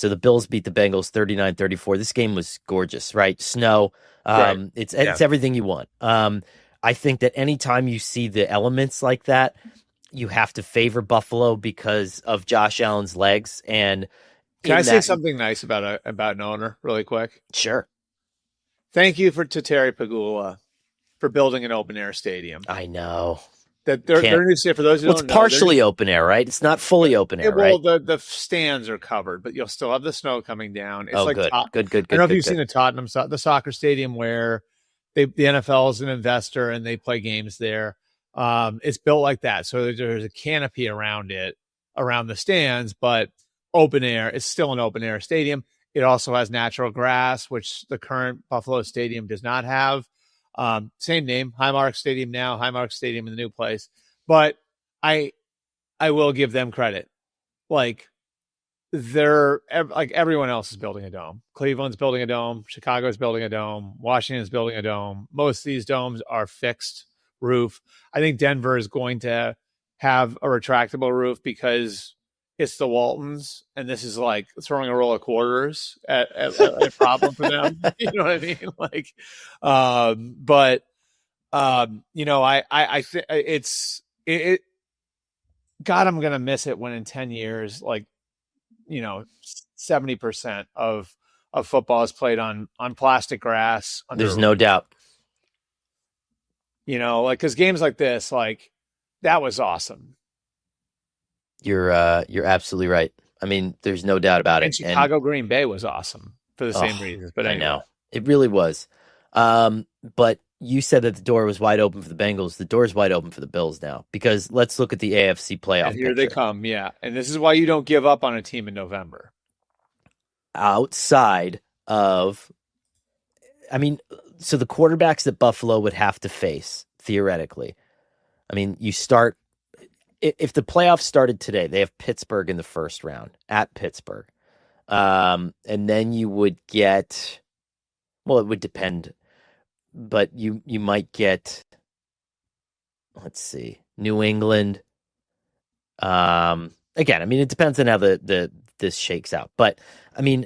So the Bills beat the Bengals 39-34. This game was gorgeous, right? Snow. Right. It's Yeah. everything you want. I think that anytime you see the elements like that, you have to favor Buffalo because of Josh Allen's legs. And Can I in say that, something nice about an owner really quick? sure, Thank you to Terry Pagula for building an open air stadium. I know. That Can't. their new for those who Well, it's don't know, partially open air, right? It's not fully open air, right? the stands are covered, but you'll still have the snow coming down. It's Oh, like good. I don't know if you've seen the Soccer Stadium where the NFL is an investor and they play games there. It's built like that, so there's a canopy around it, around the stands, but open air. It's still an open air stadium. It also has natural grass, which the current Buffalo Stadium does not have. Same name, Highmark Stadium now, Highmark Stadium in the new place. But I will give them credit. Like everyone else is building a dome. Cleveland's building a dome. Chicago's building a dome. Washington's building a dome. Most of these domes are fixed roof. I think Denver is going to have a retractable roof because it's the Waltons, and this is like throwing a roll of quarters at a problem for them. You know what I mean? Like, I think it. God, I'm gonna miss it when in 10 years, 70% of football is played on plastic grass. There's no doubt. Because games like this, that was awesome. You're absolutely right. I mean, there's no doubt about it. And Chicago Green Bay was awesome for the same reasons. But anyway. I know it really was. But you said that the door was wide open for the Bengals. The door is wide open for the Bills now because let's look at the AFC playoff. And here picture. They come, yeah. And this is why you don't give up on a team in November. Outside of, so the quarterbacks that Buffalo would have to face theoretically. I mean, if the playoffs started today, they have Pittsburgh in the first round at Pittsburgh. And then you would get, well, it would depend, but you might get, let's see, New England. Again, I mean, it depends on how this shakes out. But, I mean,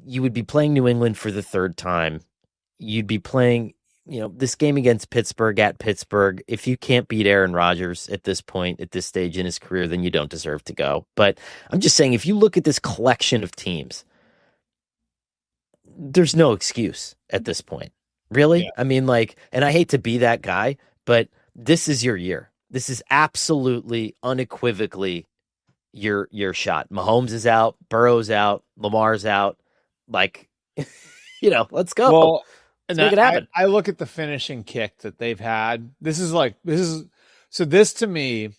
you would be playing New England for the third time. You'd be playing, this game against Pittsburgh at Pittsburgh. If you can't beat Aaron Rodgers at this point, at this stage in his career, then you don't deserve to go. But I'm just saying, if you look at this collection of teams, there's no excuse at this point. Really? Yeah. I mean, and I hate to be that guy, but this is your year. This is absolutely, unequivocally your shot. Mahomes is out, Burrow's out, Lamar's out. Let's go. Well, let's make it happen. I look at the finishing kick that they've had. This to me.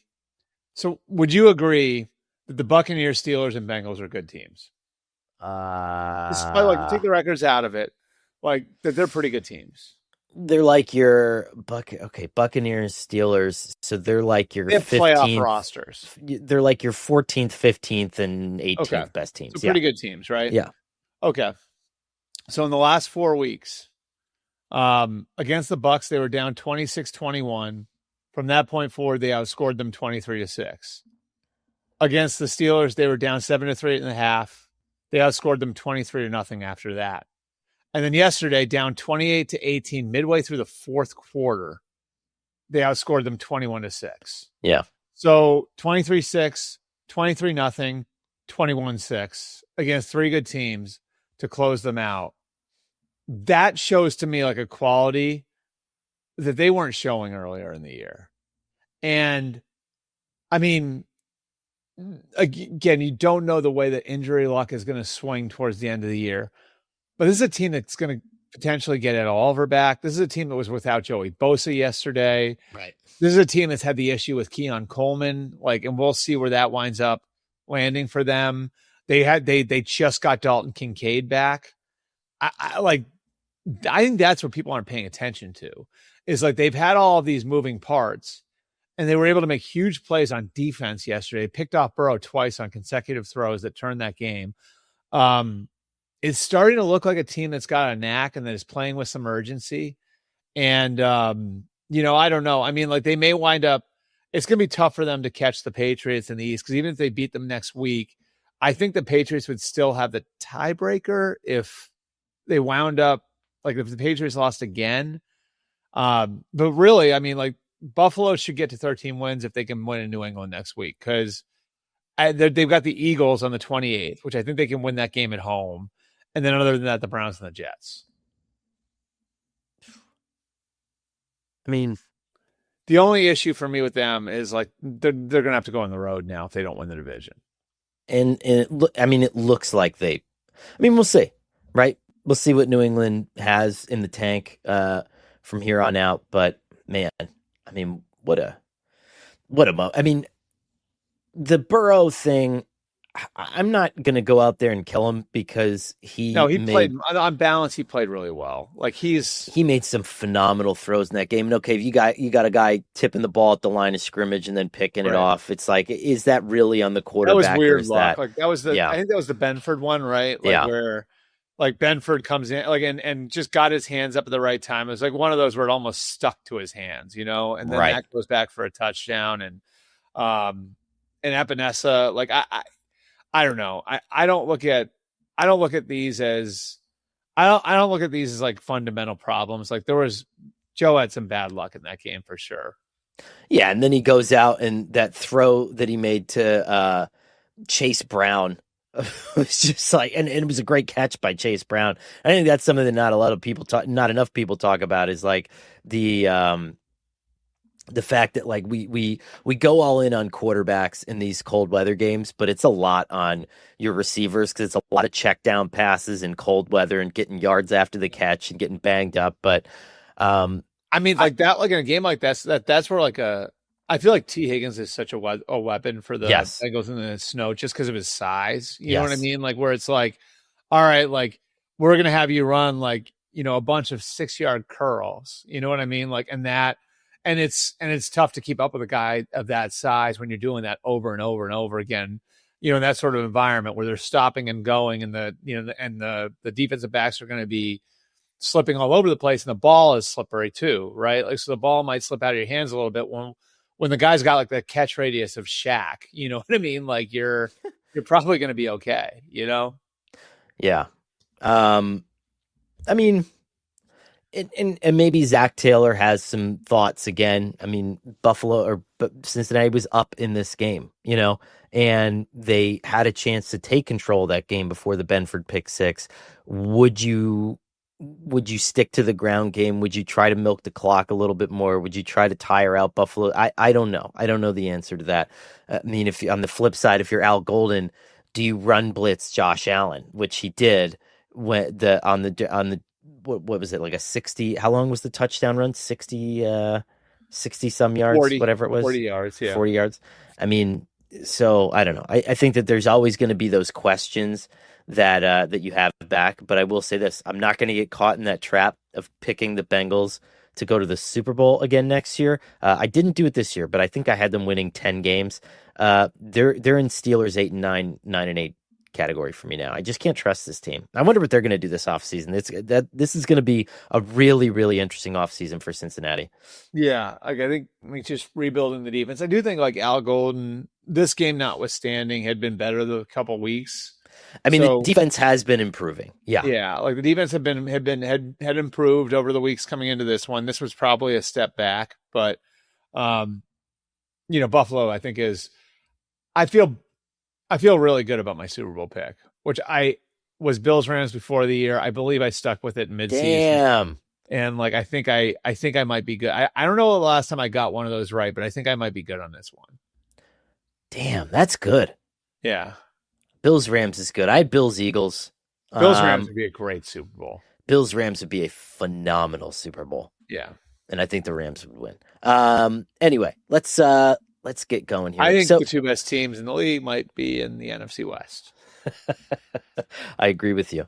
So would you agree that the Buccaneers, Steelers, and Bengals are good teams? Despite, take the records out of it, that they're pretty good teams. They're like your Buccaneers, Steelers. So they're like your 15th playoff rosters. They're like your 14th, 15th, and 18th best teams. So pretty good teams, right? Yeah. Okay. So in the last 4 weeks, against the Bucs, they were down 26-21. From that point forward, they outscored them 23-6. Against the Steelers, they were down 7-3 8.5. They outscored them 23-0 after that. And then yesterday, down 28-18, midway through the fourth quarter, they outscored them 21-6. Yeah. So 23-6, 23-0, 21-6 against three good teams to close them out. That shows to me a quality that they weren't showing earlier in the year. And I mean, again, you don't know the way that injury luck is going to swing towards the end of the year. But this is a team that's going to potentially get Ed Oliver back. This is a team that was without Joey Bosa yesterday. Right. This is a team that's had the issue with Keon Coleman. And we'll see where that winds up landing for them. They just got Dalton Kincaid back. I think that's what people aren't paying attention to. Is they've had all of these moving parts, and they were able to make huge plays on defense yesterday. Picked off Burrow twice on consecutive throws that turned that game. It's starting to look like a team that's got a knack and that is playing with some urgency. And, I don't know. I mean, they may wind up, it's going to be tough for them to catch the Patriots in the East, because even if they beat them next week, I think the Patriots would still have the tiebreaker if they wound up, like if the Patriots lost again. But really, I mean, like Buffalo should get to 13 wins if they can win in New England next week, because they've got the Eagles on the 28th, which I think they can win that game at home. And then other than that, the Browns and the Jets. I mean, the only issue for me with them is like they're going to have to go on the road now if they don't win the division. And it looks like we'll see, right? We'll see what New England has in the tank from here on out. But man, I mean, the Burrow thing, I'm not going to go out there and kill him because he played on balance. He played really well. Like he made some phenomenal throws in that game. And okay, if you got a guy tipping the ball at the line of scrimmage and then picking it off, it's like, is that really on the quarterback? That was weird luck. Like that was I think that was the Benford one, right? Like where like Benford comes in like and just got his hands up at the right time. It was like one of those where it almost stuck to his hands, and then that goes back for a touchdown. And Epinesa, like I don't know. I don't look at these as I don't look at these as like fundamental problems. Like Joe had some bad luck in that game for sure. Yeah, and then he goes out and that throw that he made to Chase Brown was just like, and it was a great catch by Chase Brown. I think that's something that not enough people talk about is like the fact that like we go all in on quarterbacks in these cold weather games, but it's a lot on your receivers because it's a lot of check down passes in cold weather and getting yards after the catch and getting banged up. But I mean, like that, like in a game like that's where like I feel like T. Higgins is such a weapon for the Bengals in the snow just because of his size. You know what I mean? Like where it's like, all right, like we're gonna have you run like a bunch of 6-yard curls. You know what I mean? Like and it's tough to keep up with a guy of that size when you're doing that over and over and over again. In that sort of environment where they're stopping and going, and the defensive backs are going to be slipping all over the place, and the ball is slippery too, right? Like so, the ball might slip out of your hands a little bit when the guy's got like the catch radius of Shaq. You know what I mean? Like you're probably going to be okay. Yeah. I mean. And maybe Zach Taylor has some thoughts again. I mean, but Cincinnati was up in this game, and they had a chance to take control of that game before the Benford pick six. Would you stick to the ground game? Would you try to milk the clock a little bit more? Would you try to tire out Buffalo? I don't know. I don't know the answer to that. I mean, if on the flip side, if you're Al Golden, do you run blitz Josh Allen, which he did on the what was it, like a 60? How long was the touchdown run? 60 some yards, 40, whatever it was. 40 yards, yeah. 40 yards. I mean, so I don't know. I think that there's always going to be those questions that you have back. But I will say this: I'm not going to get caught in that trap of picking the Bengals to go to the Super Bowl again next year. I didn't do it this year, but I think I had them winning 10 games. They're in Steelers 8 and 9, 9 and 8. Category for me now. I just can't trust this team. I wonder what they're going to do this offseason. This is going to be a really, really interesting offseason for Cincinnati. Yeah, I think just rebuilding the defense. I do think like Al Golden, this game notwithstanding, had been better the couple weeks. I mean, the defense has been improving. Yeah, like the defense had improved over the weeks coming into this one. This was probably a step back, but Buffalo, I think I feel really good about my Super Bowl pick, which I was Bills Rams before the year. I believe I stuck with it midseason. Damn. And like I think I might be good. I don't know the last time I got one of those right, but I think I might be good on this one. Damn, that's good. Yeah. Bills Rams is good. I had Bills Eagles. Bills Rams would be a great Super Bowl. Bills Rams would be a phenomenal Super Bowl. Yeah. And I think the Rams would win. Anyway, let's get going here. I think the two best teams in the league might be in the NFC West. I agree with you.